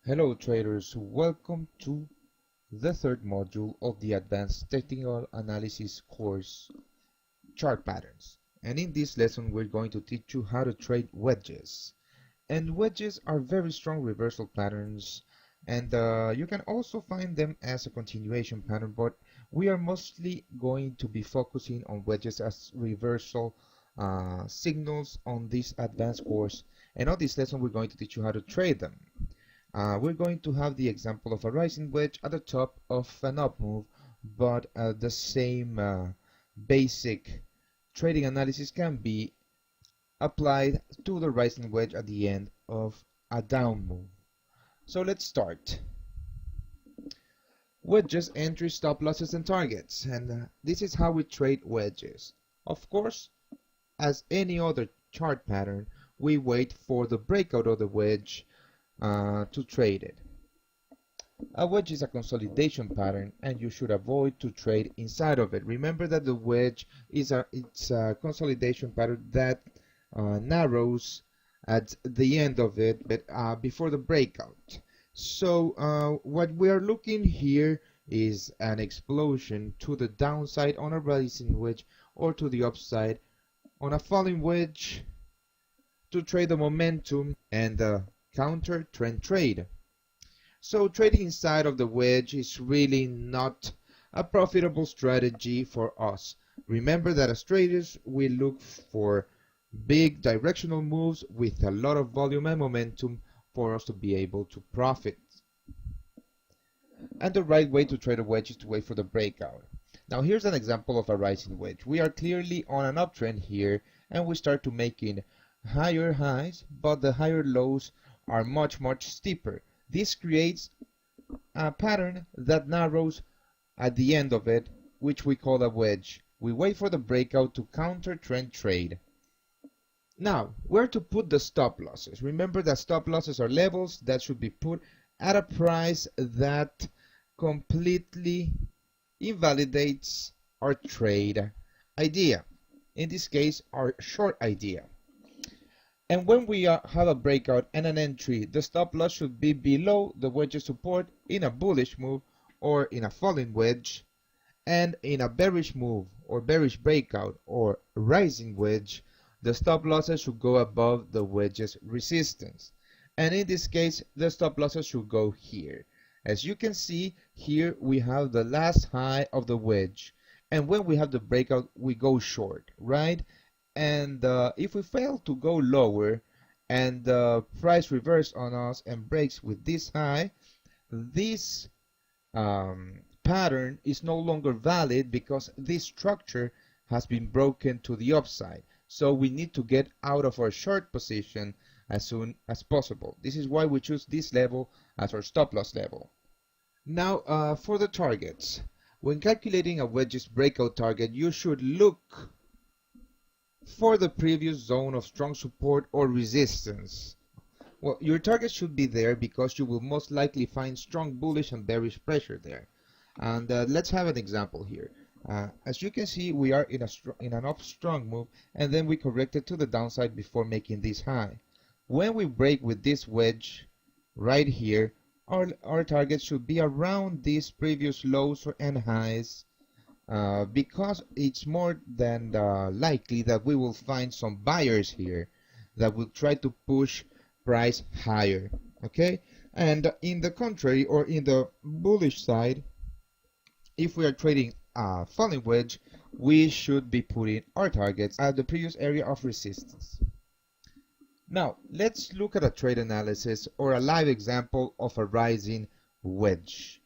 Hello traders, welcome to the third module of the Advanced Technical Analysis course, Chart Patterns. And in this lesson we're going to teach you how to trade wedges. And wedges are very strong reversal patterns, and you can also find them as a continuation pattern, but we are mostly going to be focusing on wedges as reversal signals on this advanced course. And on this lesson we're going to teach you how to trade them. We're going to have the example of a rising wedge at the top of an up move, but the same basic trading analysis can be applied to the rising wedge at the end of a down move. So let's start. Wedges, entry, stop losses, and targets. And this is how we trade wedges. Of course, as any other chart pattern, we wait for the breakout of the wedge to trade it. A wedge is a consolidation pattern, and you should avoid to trade inside of it. Remember that the wedge is a consolidation pattern that narrows at the end of it, but before the breakout. So what we are looking here is an explosion to the downside on a rising wedge or to the upside on a falling wedge to trade the momentum and counter trend trade. So trading inside of the wedge is really not a profitable strategy for us. Remember that as traders we look for big directional moves with a lot of volume and momentum for us to be able to profit. And the right way to trade a wedge is to wait for the breakout. Now here's an example of a rising wedge. We are clearly on an uptrend here, and we start to making higher highs, but the higher lows are much steeper. This creates a pattern that narrows at the end of it, which we call a wedge. We wait for the breakout to counter trend trade. Now, where to put the stop losses? Remember that stop losses are levels that should be put at a price that completely invalidates our trade idea. In this case, our short idea. And when we have a breakout and an entry, the stop loss should be below the wedge's support in a bullish move or in a falling wedge, and in a bearish move or bearish breakout or rising wedge, the stop losses should go above the wedge's resistance. And in this case, the stop losses should go here. As you can see, here we have the last high of the wedge, and when we have the breakout, we go short, right? And if we fail to go lower and the price reverses on us and breaks with this high, this pattern is no longer valid because this structure has been broken to the upside. So we need to get out of our short position as soon as possible. This is why we choose this level as our stop loss level. Now for the targets. When calculating a wedge's breakout target, you should look for the previous zone of strong support or resistance. Well, your target should be there because you will most likely find strong bullish and bearish pressure there. And let's have an example here. As you can see, we are in an up strong move, and then we corrected to the downside before making this high. When we break with this wedge right here, our target should be around these previous lows and highs, because it's more than likely that we will find some buyers here that will try to push price higher. Okay, and in the contrary, or in the bullish side, if we are trading a falling wedge, we should be putting our targets at the previous area of resistance. Now let's look at a trade analysis or a live example of a rising wedge.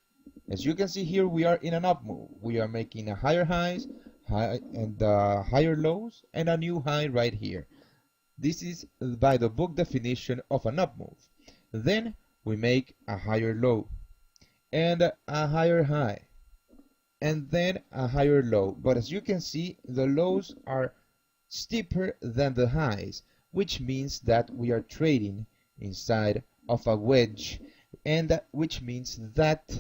As you can see here, we are in an up move. We are making a higher highs and higher lows and a new high right here. This is by the book definition of an up move. Then we make a higher low and a higher high and then a higher low. But as you can see, the lows are steeper than the highs, which means that we are trading inside of a wedge, and which means that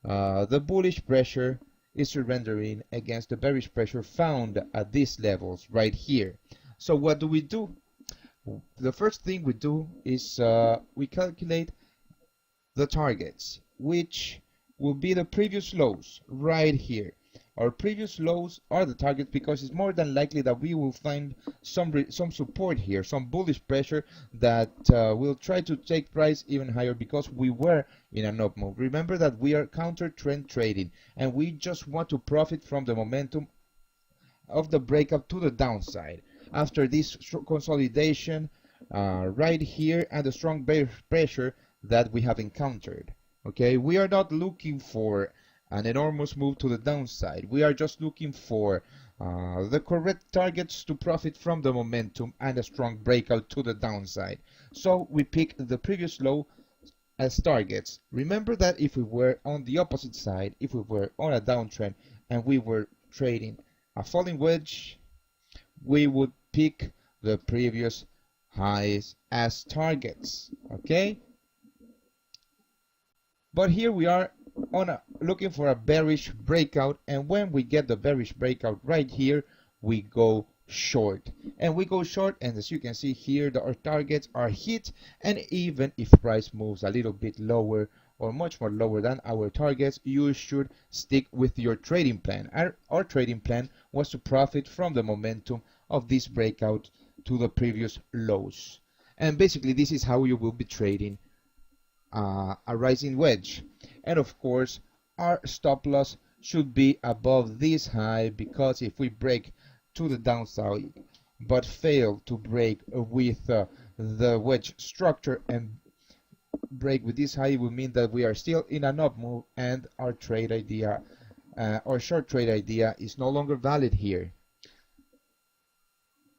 the bullish pressure is surrendering against the bearish pressure found at these levels right here. So what do? The first thing we do is we calculate the targets, which will be the previous lows right here. Our previous lows are the targets because it's more than likely that we will find some support here, some bullish pressure that will try to take price even higher because we were in an up move. Remember that we are counter trend trading and we just want to profit from the momentum of the breakup to the downside. After this consolidation right here and the strong bearish pressure that we have encountered. Okay, we are not looking for an enormous move to the downside. We are just looking for the correct targets to profit from the momentum and a strong breakout to the downside. So we pick the previous low as targets. Remember that if we were on the opposite side, if we were on a downtrend and we were trading a falling wedge, we would pick the previous highs as targets. Okay, but here we are looking for a bearish breakout, and when we get the bearish breakout right here, we go short. And we go short, and as you can see here, our targets are hit, and even if price moves a little bit lower or much more lower than our targets, you should stick with your trading plan. Our trading plan was to profit from the momentum of this breakout to the previous lows. And basically this is how you will be trading a rising wedge. And of course our stop loss should be above this high, because if we break to the downside but fail to break with the wedge structure and break with this high, it will mean that we are still in an up move and our trade idea, our short trade idea, is no longer valid here.